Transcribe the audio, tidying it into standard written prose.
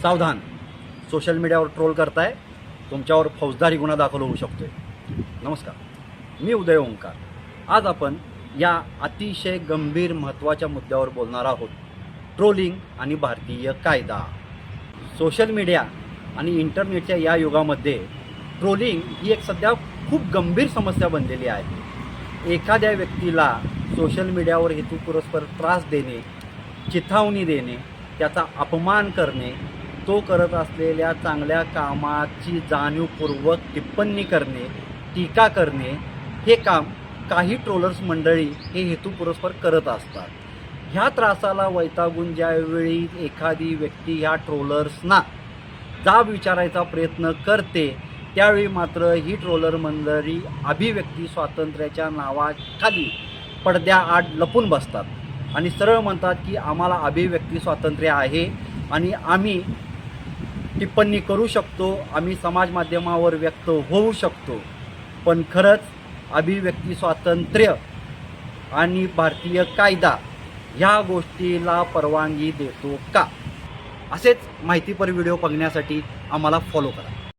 सावधान, सोशल मीडियावर ट्रोल करताय, तुमच्यावर फौजदारी गुन्हा दाखल होऊ शकतोय। नमस्कार, मी उदय ओंकार। आज आपण या अतिशय गंभीर महत्त्वाच्या मुद्द्यावर बोलणार आहोत, ट्रोलिंग आणि भारतीय कायदा। सोशल मीडिया आणि इंटरनेटच्या या युगामध्ये ट्रोलिंग ही एक सध्या खूप गंभीर समस्या बनलेली आहे। एखाद्या व्यक्तीला सोशल मीडियावर हेतुपुरस्सर त्रास देणे, चिथावणी देणे, त्याचा अपमान करणे, तो करत असलेल्या चांगल्या कामाची जाणीवपूर्वक टिप्पणी करणे, टीका करणे, हे काम काही ट्रोलर्स मंडळी हे हेतुपुरस्सर करत असतात। ह्या त्रासाला वैतागून ज्यावेळी एखादी व्यक्ती ह्या ट्रोलर्सना जाब विचारायचा प्रयत्न करते, त्यावेळी मात्र ही ट्रोलर मंडळी अभिव्यक्ती स्वातंत्र्याच्या नावाखाली पडद्याआड लपून बसतात आणि सरळ म्हणतात की आम्हाला अभिव्यक्ती स्वातंत्र्य आहे आणि आम्ही टिप्पणी करू शकतो, आम्ही समाज माध्यमावर व्यक्त होऊ शकतो। पण खरंच अभिव्यक्ती स्वातंत्र्य आणि भारतीय कायदा ह्या गोष्टीला परवानगी देतो का? असेच माहितीपर व्हिडिओ बघण्यासाठी आम्हाला फॉलो करा।